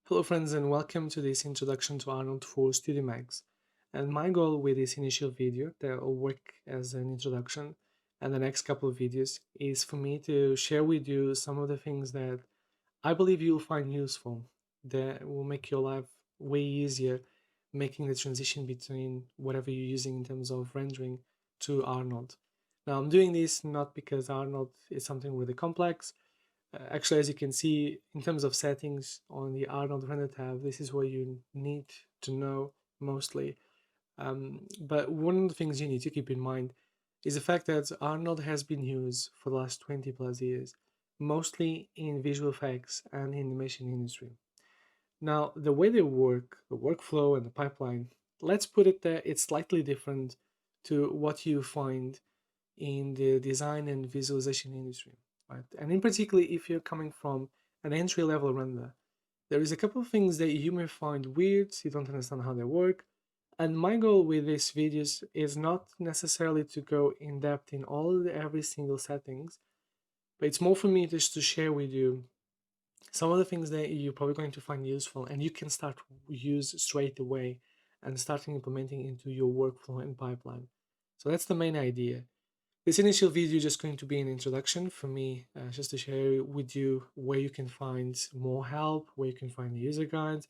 Hello friends and welcome to this introduction to Arnold for Studio Max. And my goal with this initial video that will work as an introduction and the next couple of videos is for me to share with you some of the things that I believe you'll find useful that will make your life way easier making the transition between whatever you're using in terms of rendering to Arnold. Now I'm doing this not because Arnold is something really complex. Actually, as you can see, in terms of settings on the Arnold Render tab, this is what you need to know mostly. But one of the things you need to keep in mind is the fact that Arnold has been used for the last 20 plus years, mostly in visual effects and in the animation industry. Now, the way they work, the workflow and the pipeline, let's put it that it's slightly different to what you find in the design and visualization industry, right? And in particular, if you're coming from an entry-level render, there is a couple of things that you may find weird, you don't understand how they work. And my goal with these videos is not necessarily to go in depth in every single settings, but it's more for me just to share with you some of the things that you're probably going to find useful and you can start use straight away and starting implementing into your workflow and pipeline. So that's the main idea. This initial video is just going to be an introduction for me, just to share with you where you can find more help, where you can find user guides,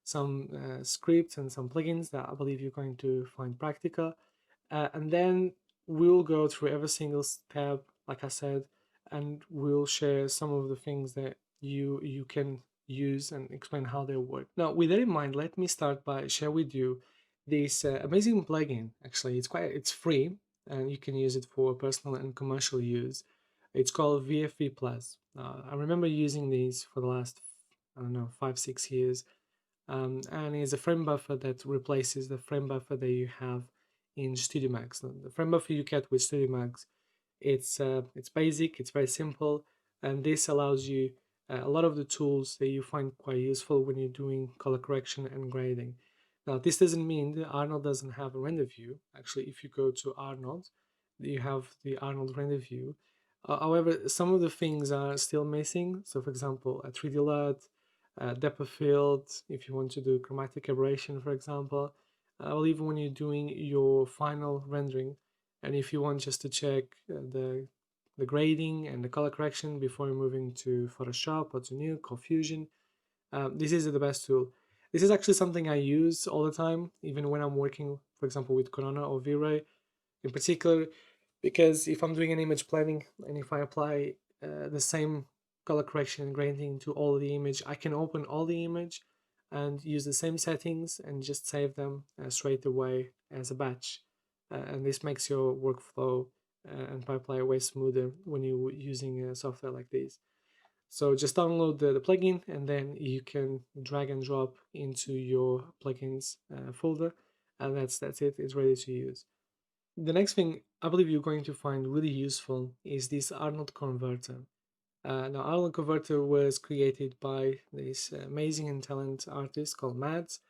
some scripts and some plugins that I believe you're going to find practical. And then we'll go through every single tab, like I said, and we'll share some of the things that you can use and explain how they work. Now, with that in mind, let me start by share with you this amazing plugin. Actually, it's free and you can use it for personal and commercial use. It's called VFX Plus. I remember using these for the last, I don't know, 5, 6 years, and it's a frame buffer that replaces the frame buffer that you have in Studio Max. The frame buffer you get with Studio Max, it's basic, it's very simple, and this allows you a lot of the tools that you find quite useful when you're doing color correction and grading. Now, this doesn't mean that Arnold doesn't have a render view. Actually, if you go to Arnold, you have the Arnold render view. However, some of the things are still missing. So, for example, a 3D LUT, depth of field, if you want to do chromatic aberration, for example, or even when you're doing your final rendering, and if you want just to check the grading and the color correction before you're moving to Photoshop or to Nuke or Fusion, this is the best tool. This is actually something I use all the time, even when I'm working, for example, with Corona or V-Ray in particular, because if I'm doing an image planning and if I apply the same color correction and grading to all the image, I can open all the image and use the same settings and just save them straight away as a batch. And this makes your workflow and pipeline way smoother when you're using a software like this. So just download the plugin and then you can drag and drop into your plugins folder, and that's it. It's ready to use. The next thing I believe you're going to find really useful is this Arnold Converter. Now, Arnold Converter was created by this amazing and talented artist called Mads,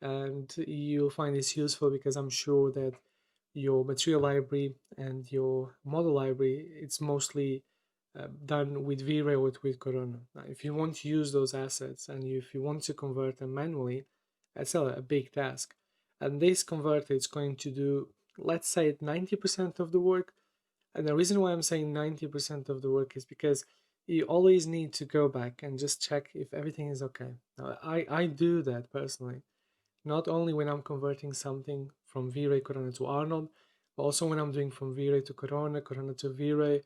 and you'll find this useful because I'm sure that your material library and your model library, it's mostly done with V-Ray or with Corona. Now, if you want to use those assets and if you want to convert them manually, that's a big task. And this converter is going to do, let's say, 90% of the work. And the reason why I'm saying 90% of the work is because you always need to go back and just check if everything is okay. Now, I do that personally, not only when I'm converting something from V-Ray Corona to Arnold, but also when I'm doing from V-Ray to Corona, Corona to V-Ray.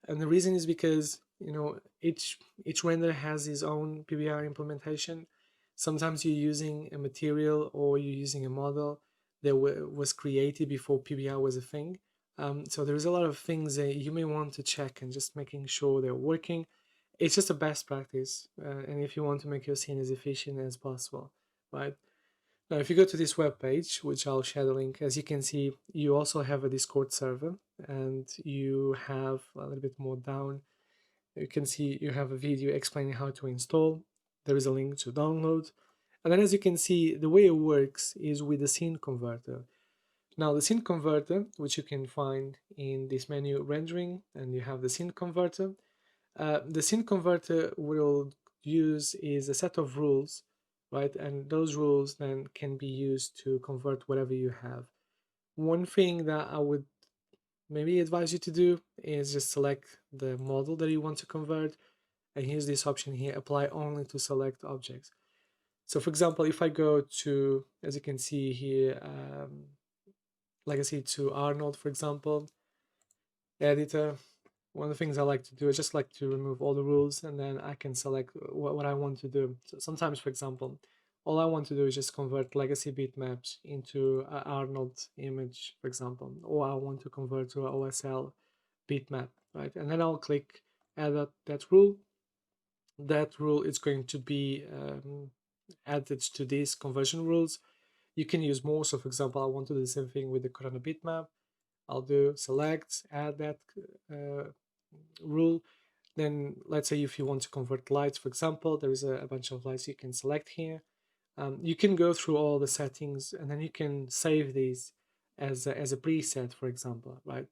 And the reason is because, each render has its own PBR implementation. Sometimes you're using a material or you're using a model that was created before PBR was a thing. So there's a lot of things that you may want to check and just making sure they're working. It's just a best practice, and if you want to make your scene as efficient as possible, right? Now, if you go to this web page, which I'll share the link, as you can see, you also have a Discord server, and you have a little bit more down. You can see you have a video explaining how to install. There is a link to download. And then as you can see, the way it works is with the scene converter. Now, the scene converter, which you can find in this menu rendering, and you have the scene converter. The scene converter will use is a set of rules right? And those rules then can be used to convert whatever you have. One thing that I would maybe advise you to do is just select the model that you want to convert and use this option here, apply only to select objects. So for example, if I go to, as you can see here, legacy to Arnold, for example, editor, one of the things I like to do is just like to remove all the rules, and then I can select what I want to do. So sometimes, for example, all I want to do is just convert legacy bitmaps into an Arnold image, for example, or I want to convert to an OSL bitmap, right? And then I'll click add that rule. That rule is going to be added to these conversion rules. You can use more. So for example, I want to do the same thing with the Corona bitmap. I'll do select, add that rule. Then let's say if you want to convert lights, for example, there is a bunch of lights you can select here. You can go through all the settings and then you can save these as a preset, for example, right?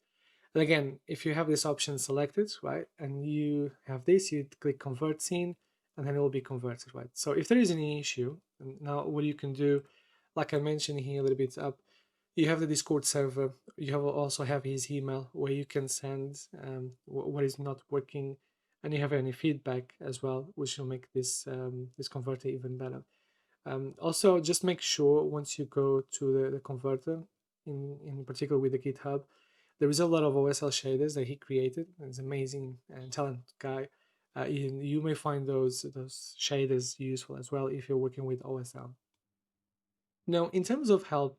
And again, if you have this option selected, right, and you have this, you click convert scene and then it will be converted, right? So if there is any issue, now what you can do, like I mentioned here a little bit up, you have the Discord server, you also have his email where you can send what is not working, and you have any feedback as well, which will make this converter even better. Also, just make sure once you go to the converter, in particular with the GitHub, there is a lot of OSL shaders that he created. He's an amazing and talented guy. You may find those shaders useful as well if you're working with OSL. Now, in terms of help,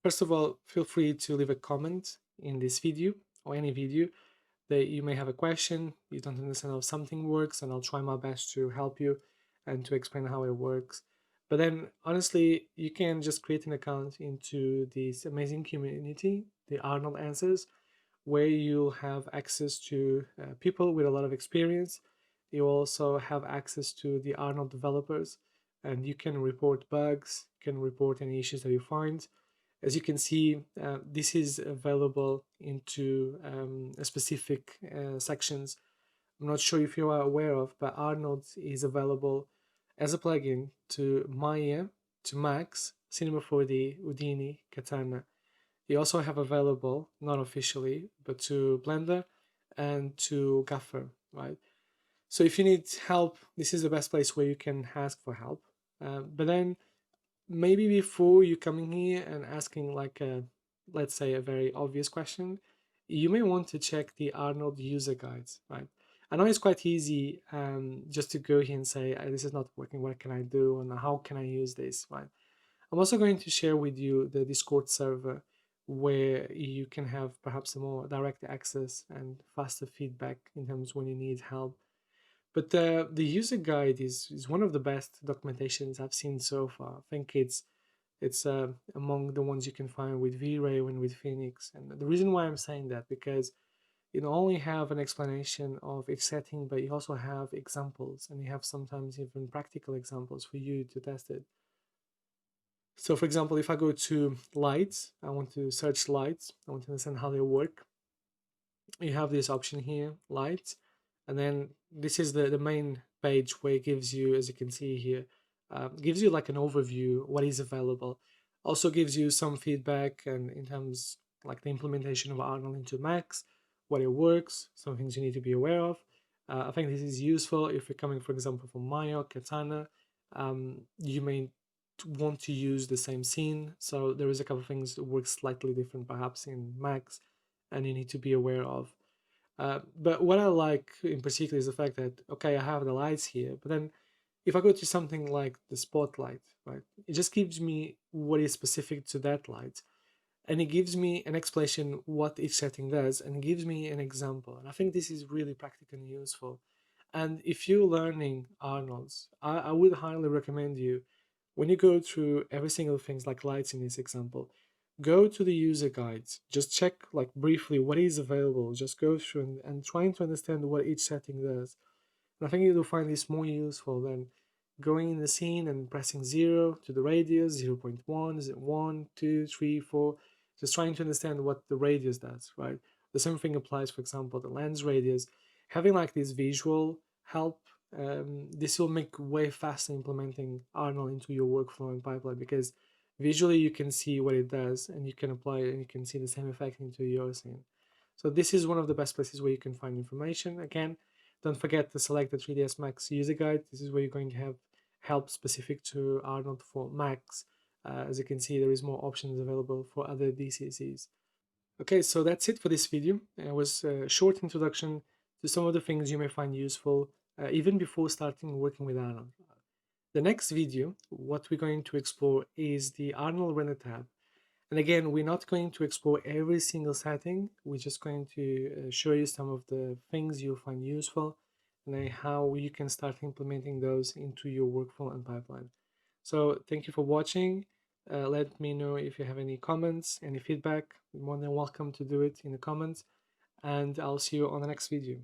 first of all, feel free to leave a comment in this video or any video that you may have a question, you don't understand how something works, and I'll try my best to help you and to explain how it works. But then, honestly, you can just create an account into this amazing community, the Arnold Answers, where you'll have access to people with a lot of experience. You also have access to the Arnold developers, and you can report bugs, you can report any issues that you find. As you can see, this is available into a specific sections. I'm not sure if you are aware of, but Arnold is available as a plugin to Maya, to Max, Cinema 4D, Houdini, Katana. You also have available, not officially, but to Blender and to Gaffer, right? So if you need help, this is the best place where you can ask for help. But then maybe before you coming here and asking like a, let's say, a very obvious question, you may want to check the Arnold user guides, right? I know it's quite easy just to go here and say, this is not working, what can I do and how can I use this, right? I'm also going to share with you the Discord server where you can have perhaps a more direct access and faster feedback in terms when you need help. But the user guide is one of the best documentations I've seen so far. I think it's among the ones you can find with V-Ray and with Phoenix. And the reason why I'm saying that, because you not only have an explanation of each setting, but you also have examples, and you have sometimes even practical examples for you to test it. So for example, if I go to lights, I want to search lights, I want to understand how they work. You have this option here, lights, and then this is the main page where it gives you, as you can see here, gives you like an overview, what is available. Also gives you some feedback and in terms like the implementation of Arnold into Max, what it works, some things you need to be aware of. I think this is useful if you're coming, for example, from Maya, Katana. You may want to use the same scene, so there is a couple of things that work slightly different perhaps in Max, and you need to be aware of. But what I like in particular is the fact that, okay, I have the lights here, but then if I go to something like the spotlight, right, it just gives me what is specific to that light. And it gives me an explanation what each setting does and gives me an example. And I think this is really practical and useful. And if you're learning Arnold's, I would highly recommend you, when you go through every single things like lights in this example, go to the user guides, just check like briefly what is available, just go through and trying to understand what each setting does. And I think you'll find this more useful than going in the scene and pressing 0 to the radius, 0 0.1, is it 1, 2, 3, 4, just trying to understand what the radius does, right? The same thing applies, for example, the lens radius. Having like this visual help this will make way faster implementing Arnold into your workflow and pipeline, because visually you can see what it does and you can apply it and you can see the same effect into your scene. So this is one of the best places where you can find information. Again, don't forget to select the 3ds Max user guide. This is where you're going to have help specific to Arnold for Max. As you can see, there is more options available for other DCCs. Okay, so that's it for this video. It was a short introduction to some of the things you may find useful even before starting working with Arnold. The next video, what we're going to explore is the Arnold Render tab. And again, we're not going to explore every single setting. We're just going to show you some of the things you'll find useful and how you can start implementing those into your workflow and pipeline. So thank you for watching. Let me know if you have any comments, any feedback. You're more than welcome to do it in the comments. And I'll see you on the next video.